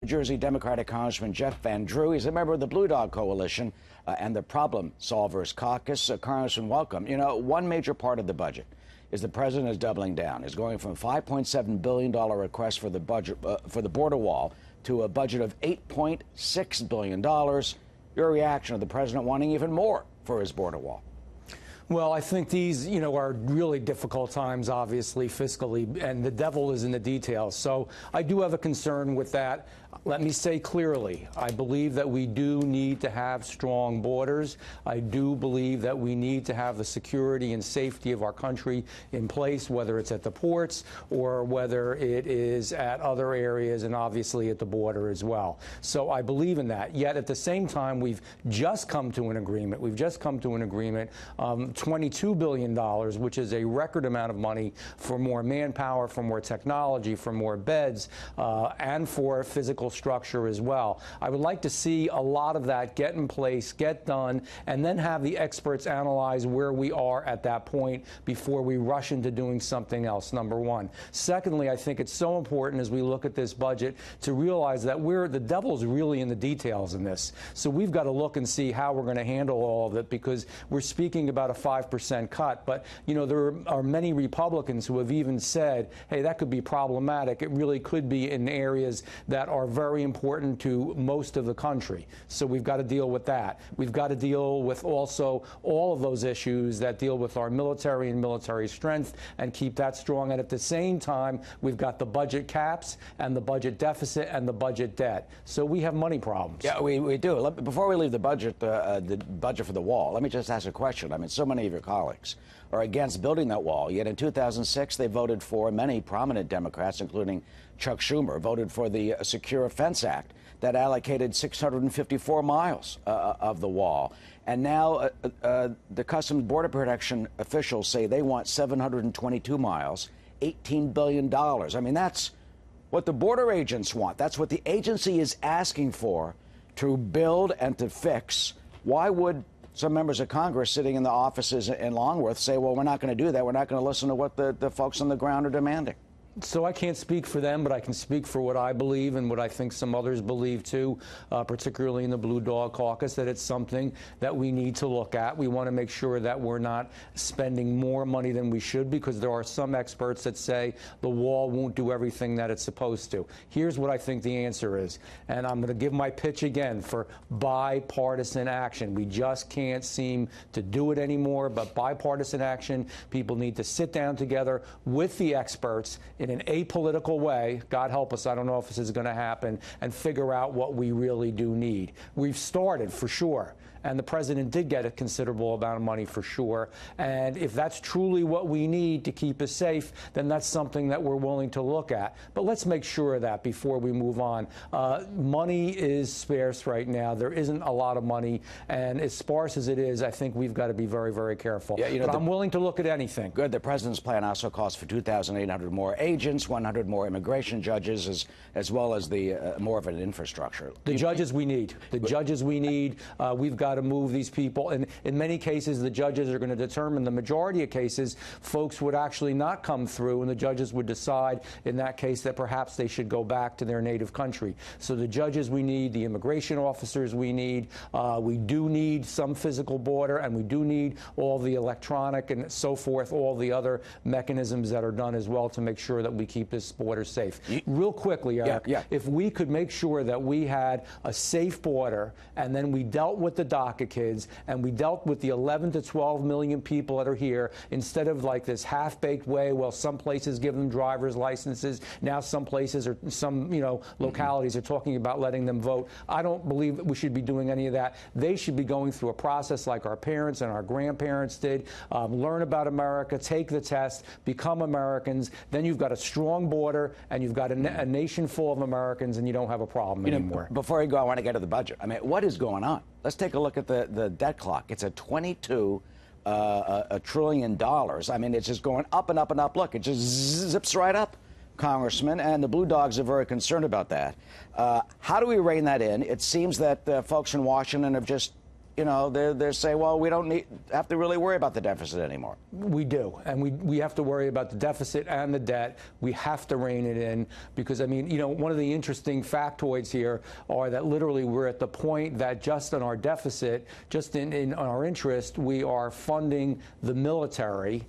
New Jersey Democratic Congressman Jeff Van Drew. He's a member of the Blue Dog Coalition and the Problem Solvers Caucus. Congressman, welcome. You know, one major part of the budget is the president is doubling down. He's going from a $5.7 billion request for the budget for the border wall to a budget of $8.6 billion. Your reaction to the president wanting even more for his border wall? Well, I think these, are really difficult times, obviously, fiscally, and the devil is in the details. So I do have a concern with that. Let me say clearly, I believe that we do need to have strong borders. I do believe that we need to have the security and safety of our country in place, whether it's at the ports or whether it is at other areas and obviously at the border as well. So I believe in that. Yet at the same time, we've just come to an agreement. $22 billion, which is a record amount of money for more manpower, for more technology, for more beds, and for physical structure as well. I would like to see a lot of that get in place, get done, and then have the experts analyze where we are at that point before we rush into doing something else, number one. Secondly, I think it's so important as we look at this budget to realize that the devil's really in the details in this. So we've got to look and see how we're going to handle all of it, because we're speaking about a 5% cut. But, there are many Republicans who have even said, hey, that could be problematic. It really could be in areas that are very important to most of the country. So we've got to deal with that. We've got to deal with also all of those issues that deal with our military and military strength and keep that strong. And at the same time, we've got the budget caps and the budget deficit and the budget debt. So we have money problems. Yeah, we do. Before we leave the budget for the wall, let me just ask a question. I mean, so many of your colleagues are against building that wall, yet in 2006 they voted for, many prominent Democrats, including Chuck Schumer, voted for the Secure Fence Act that allocated 654 miles of the wall. And now the Customs Border Protection officials say they want 722 miles, $18 billion. I mean, that's what the border agents want. That's what the agency is asking for to build and to fix. Why would some members of Congress sitting in the offices in Longworth say, well, we're not going to do that. We're not going to listen to what the folks on the ground are demanding? So I can't speak for them, but I can speak for what I believe and what I think some others believe too, particularly in the Blue Dog Caucus, that it's something that we need to look at. We want to make sure that we're not spending more money than we should, because there are some experts that say the wall won't do everything that it's supposed to. Here's what I think the answer is, and I'm going to give my pitch again for bipartisan action. We just can't seem to do it anymore, but bipartisan action. People need to sit down together with the experts in an apolitical way, God help us, I don't know if this is going to happen, and figure out what we really do need. We've started, for sure, and the president did get a considerable amount of money, for sure. And if that's truly what we need to keep us safe, then that's something that we're willing to look at. But let's make sure of that before we move on. Money is sparse right now. There isn't a lot of money, and as sparse as it is, I think we've got to be very, very careful. Yeah, but I'm willing to look at anything. Good. The president's plan also calls for 2,800 more agents, 100 more immigration judges, as well as the more of an infrastructure. The judges we need. The judges we need. We've got to move these people. And in many cases, the judges are going to determine. The majority of cases, folks would actually not come through, and the judges would decide in that case that perhaps they should go back to their native country. So the judges we need, the immigration officers we need, we do need some physical border, and we do need all the electronic and so forth, all the other mechanisms that are done as well to make sure that we keep this border safe. Real quickly, Eric, if we could make sure that we had a safe border, and then we dealt with the DACA kids, and we dealt with the 11 to 12 million people that are here, instead of like this half-baked way, well, some places give them driver's licenses, now some places or some, localities are talking about letting them vote. I don't believe that we should be doing any of that. They should be going through a process like our parents and our grandparents did, learn about America, take the test, become Americans. Then you've got a strong border, and you've got a nation full of Americans, and you don't have a problem anymore. Before you go, I want to get to the budget. I mean, what is going on? Let's take a look at the debt clock. It's at $22 trillion. I mean, it's just going up and up and up. Look, it just zips right up, Congressman, and the Blue Dogs are very concerned about that. How do we rein that in? It seems that folks in Washington have just you know, they're saying, well, we don't have to really worry about the deficit anymore. We do, and we have to worry about the deficit and the debt. We have to rein it in because, I mean, you know, one of the interesting factoids here are that literally we're at the point that just on our deficit, just in our interest, we are funding the military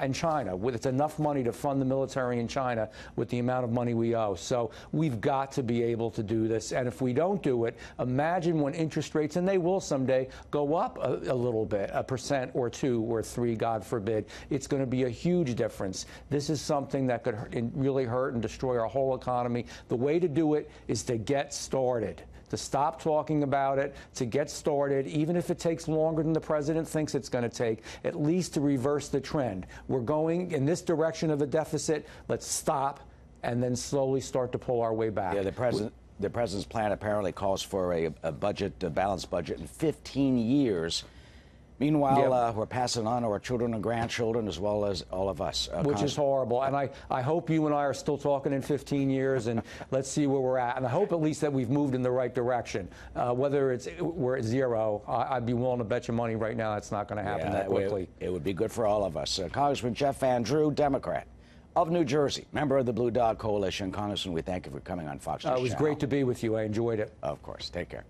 in China. It's enough money to fund the military in China with the amount of money we owe. So we've got to be able to do this. And if we don't do it, imagine when interest rates, and they will someday, go up a little bit, 1% or 2 or 3, God forbid. It's going to be a huge difference. This is something that could really hurt and destroy our whole economy. The way to do it is to get started, to stop talking about it, to get started, even if it takes longer than the president thinks it's going to take, at least to reverse the trend. We're going in this direction of a deficit. Let's stop and then slowly start to pull our way back. Yeah, the president's plan apparently calls for a balanced budget in 15 years. Meanwhile, we're passing on to our children and grandchildren as well as all of us. Which is horrible. And I hope you and I are still talking in 15 years, and let's see where we're at. And I hope at least that we've moved in the right direction. Whether we're at 0, I'd be willing to bet you money right now it's not going to happen that quickly. It would be good for all of us. Congressman Jeff Van Drew, Democrat of New Jersey, member of the Blue Dog Coalition. Congressman, we thank you for coming on Fox News. It was great to be with you. I enjoyed it. Of course. Take care.